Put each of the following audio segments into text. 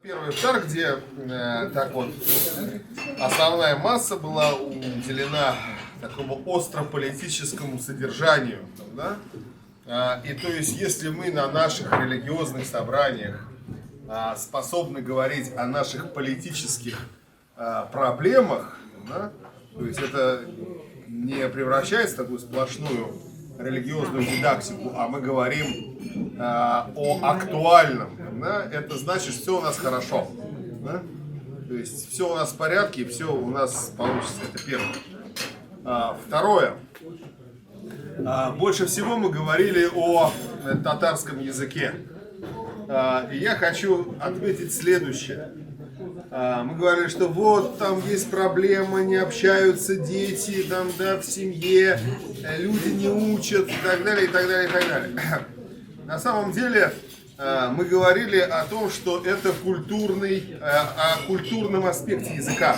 Первый шаг, где так вот основная масса была уделена такому остро-политическому содержанию. Да? И то есть, если мы на наших религиозных собраниях способны говорить о наших политических проблемах, да? То есть это не превращается в такую сплошную религиозную дидактику, а мы говорим о актуальном, да? Это значит, все у нас хорошо, да? То есть все у нас в порядке, все у нас получится. Это первое. Второе. Больше всего мы говорили о татарском языке. И я хочу отметить следующее. Мы говорили, что вот там есть проблема, не общаются дети, там, да, в семье, люди не учат и так далее, и так далее, и так далее. На самом деле мы говорили о том, что это о культурном аспекте языка.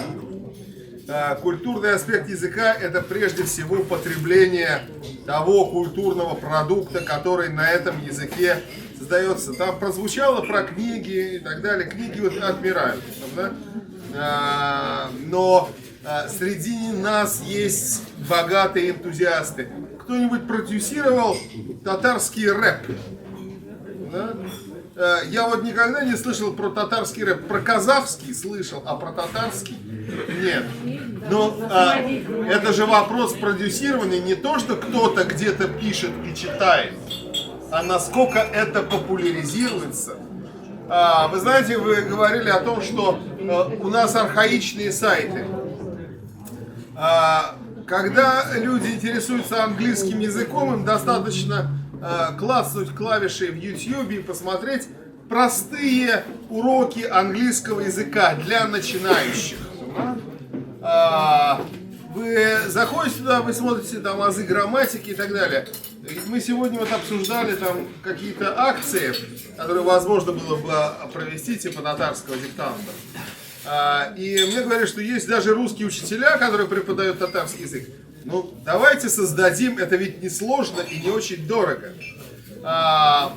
Культурный аспект языка — это прежде всего потребление того культурного продукта, который на этом языке создается. Там прозвучало про книги и так далее. Книги вот отмирают. Да? Но среди нас есть богатые энтузиасты. Кто-нибудь продюсировал татарский рэп? Да? Я вот никогда не слышал про татарский рэп. Про казахский слышал, а про татарский нет. Но это же вопрос продюсирования. Не то, что кто-то где-то пишет и читает, а насколько это популяризируется. Вы знаете, вы говорили о том, что у нас архаичные сайты. Когда люди интересуются английским языком, им достаточно класснуть клавиши в YouTube и посмотреть простые уроки английского языка для начинающих. Вы заходите туда, вы смотрите там азы грамматики и так далее. Мы сегодня вот обсуждали там какие-то акции, которые возможно было бы провести типа татарского диктанта. И мне говорят, что есть даже русские учителя, которые преподают татарский язык. Ну, давайте создадим, это ведь не сложно и не очень дорого,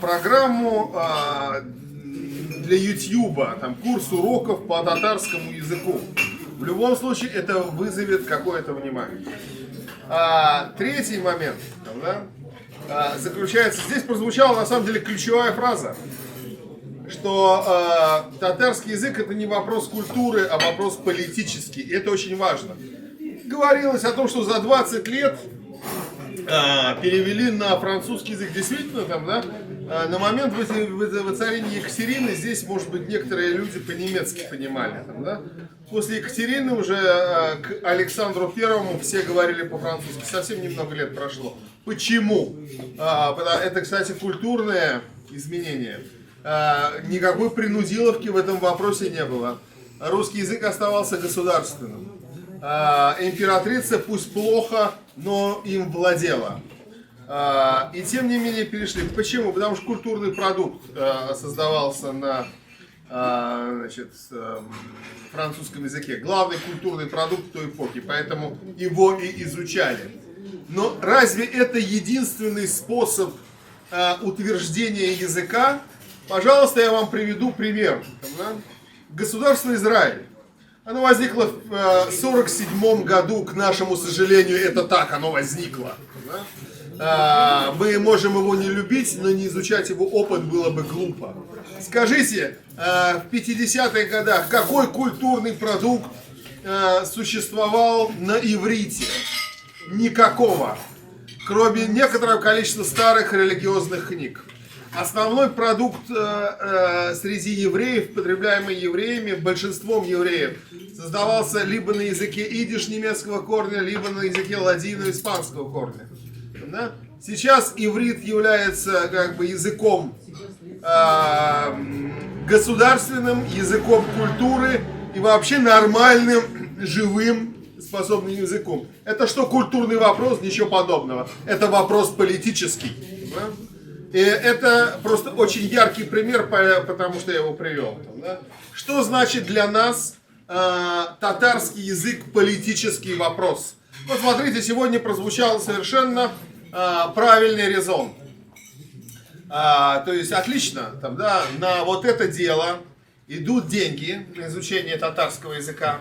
программу для YouTube, там курс уроков по татарскому языку. В любом случае это вызовет какое-то внимание. Третий момент, да, заключается, здесь прозвучала на самом деле ключевая фраза, что татарский язык — это не вопрос культуры, а вопрос политический. И это очень важно. Говорилось о том, что за 20 лет перевели на французский язык. Действительно, там, да, на момент воцарения Екатерины здесь, может быть, некоторые люди по-немецки понимали. Там, да? После Екатерины уже к Александру Первому все говорили по-французски. Совсем немного лет прошло. Почему? Это, кстати, культурное изменение. Никакой принудиловки в этом вопросе не было. Русский язык оставался государственным. Императрица, пусть плохо, но им владела. И тем не менее перешли. Почему? Потому что культурный продукт создавался на французском языке. Главный культурный продукт той эпохи, поэтому его и изучали. Но разве это единственный способ утверждения языка? Пожалуйста, я вам приведу пример. Государство Израиль. Оно возникло в 1947 году, к нашему сожалению, это так, оно возникло. Мы можем его не любить, но не изучать его опыт было бы глупо. Скажите, в 50-х годах какой культурный продукт существовал на иврите? Никакого, кроме некоторого количества старых религиозных книг. Основной продукт среди евреев, потребляемый евреями, большинством евреев, создавался либо на языке идиш немецкого корня, либо на языке ладino испанского корня. Да? Сейчас иврит является как бы языком государственным, языком культуры и вообще нормальным, живым, способным языком. Это что, культурный вопрос? Ничего подобного. Это вопрос политический. Да? И это просто очень яркий пример, потому что я его привел. Да? Что значит для нас татарский язык политический вопрос? Вот смотрите, сегодня прозвучал совершенно правильный резон. То есть отлично, там, да, на вот это дело идут деньги на изучение татарского языка,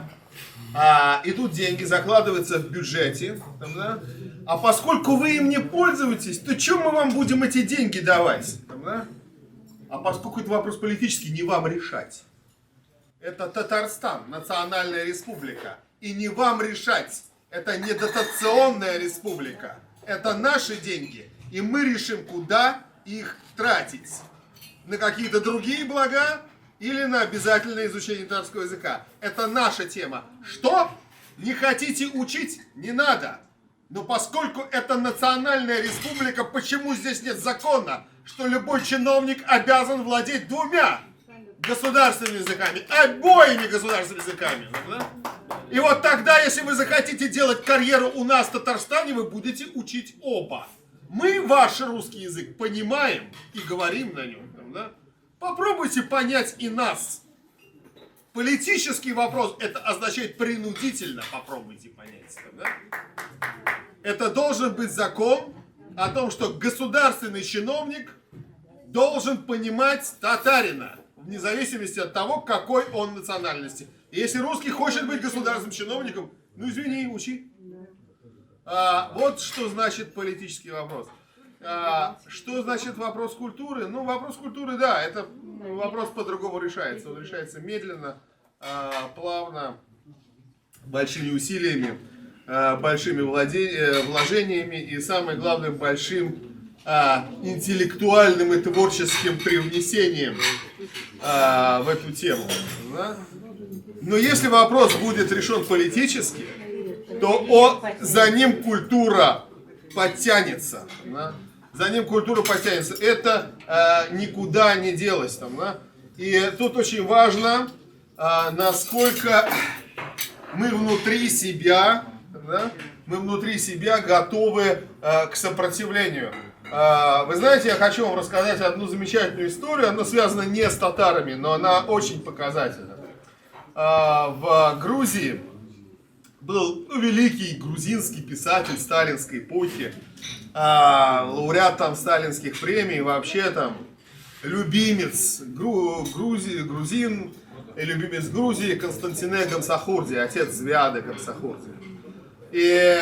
идут деньги, закладываются в бюджете, там, да? А поскольку вы им не пользуетесь, то чем мы вам будем эти деньги давать? Там, да? А поскольку это вопрос политический, не вам решать. Это Татарстан, национальная республика. И не вам решать. Это не дотационная республика. Это наши деньги. И мы решим, куда их тратить. На какие-то другие блага или на обязательное изучение татарского языка. Это наша тема. Что? Не хотите учить? Не надо. Но поскольку это национальная республика, почему здесь нет закона, что любой чиновник обязан владеть двумя государственными языками, обоими государственными языками? Да? И вот тогда, если вы захотите делать карьеру у нас в Татарстане, вы будете учить оба. Мы ваш русский язык понимаем и говорим на нем. Да? Попробуйте понять и нас. Политический вопрос, это означает принудительно, попробуйте понять. Да? Это должен быть закон о том, что государственный чиновник должен понимать татарина, вне зависимости от того, какой он национальности. И если русский хочет быть государственным чиновником, ну извини, учи. Вот что значит политический вопрос. Что значит вопрос культуры? Ну, вопрос культуры, да, это вопрос по-другому решается. Он решается медленно, плавно, большими усилиями, большими вложениями и, самое главное, большим интеллектуальным и творческим привнесением в эту тему. Да? Но если вопрос будет решен политически, то за ним культура подтянется. Да? За ним культура подтянется. Это никуда не делось. Там, да? И тут очень важно, насколько мы внутри себя, да? Мы внутри себя готовы к сопротивлению. Вы знаете, я хочу вам рассказать одну замечательную историю. Она связана не с татарами, но она очень показательна. В Грузии был великий грузинский писатель сталинской эпохи, лауреат там сталинских премий, вообще там любимец грузин и любимец Грузии Константине Гамсахурди, отец Звяды Гамсахурди. И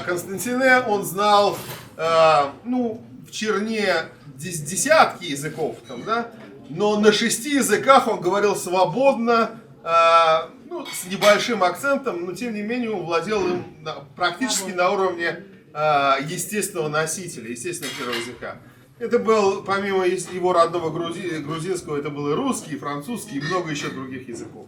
Константине, он знал, в черне десятки языков, там, да? Но на 6 языках он говорил свободно, с небольшим акцентом, но тем не менее он владел им практически на уровне естественного носителя, естественного первого языка. Это был, помимо его родного грузинского, это был и русский, и французский, и много еще других языков.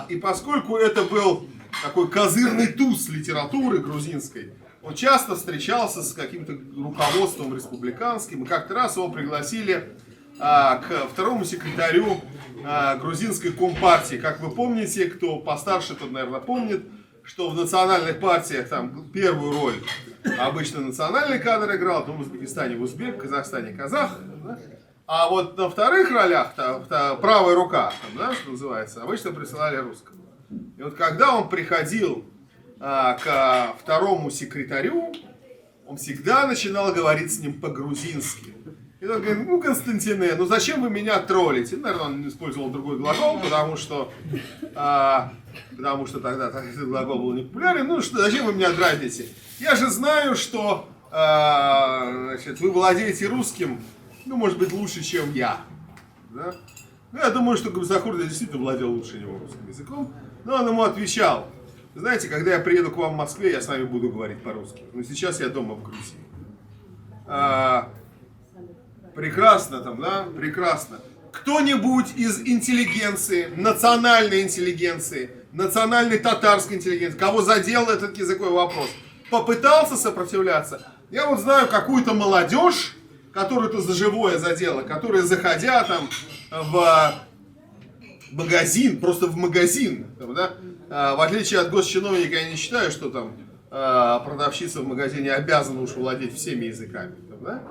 И поскольку это был такой козырный туз литературы грузинской, он часто встречался с каким-то руководством республиканским, и как-то раз его пригласили к второму секретарю грузинской компартии. Как вы помните, кто постарше, тот, наверное, помнит, что в национальных партиях там первую роль обычно национальный кадр играл, в Узбекистане узбек, в Казахстане казах. Да? А вот на вторых ролях, правая рука, да, что называется, обычно присылали русского. И вот когда он приходил к второму секретарю, он всегда начинал говорить с ним по-грузински. И он говорит: Константине, зачем вы меня троллите? Наверное, он использовал другой глагол, потому что тогда этот глагол был не популярен. Зачем вы меня дразните? Я же знаю, что вы владеете русским, может быть, лучше, чем я. Да? Я думаю, что Гамсахурди действительно владел лучше него русским языком. Но он ему отвечал: знаете, когда я приеду к вам в Москве, я с вами буду говорить по-русски. Но сейчас я дома в Грузии. Прекрасно там, да? Прекрасно. Кто-нибудь из интеллигенции, национальной татарской интеллигенции, кого задел этот языковой вопрос, попытался сопротивляться? Я вот знаю какую-то молодежь, которую это за живое задело, которая, заходя там в магазин, просто в магазин, там, да? В отличие от госчиновника, я не считаю, что там продавщица в магазине обязана уж владеть всеми языками. Там, да?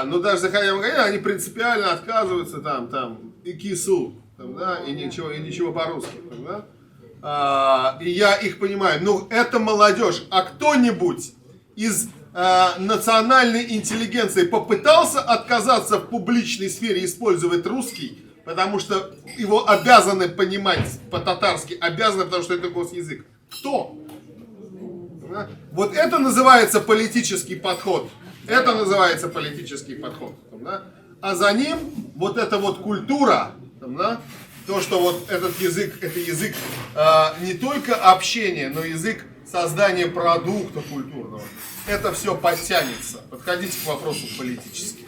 Но даже заходя в магазин, они принципиально отказываются там и кису, там, да? и ничего по-русски. Там, да? И я их понимаю. Но это молодежь. А кто-нибудь из национальной интеллигенции попытался отказаться в публичной сфере использовать русский потому что его обязаны понимать по-татарски, обязаны, потому что это госязык. Кто? Да? Вот это называется политический подход. Это называется политический подход. Да? А за ним вот эта вот культура, да? То, что вот этот язык, это язык не только общения, но язык создания продукта культурного. Это все подтянется. Подходите к вопросу политически.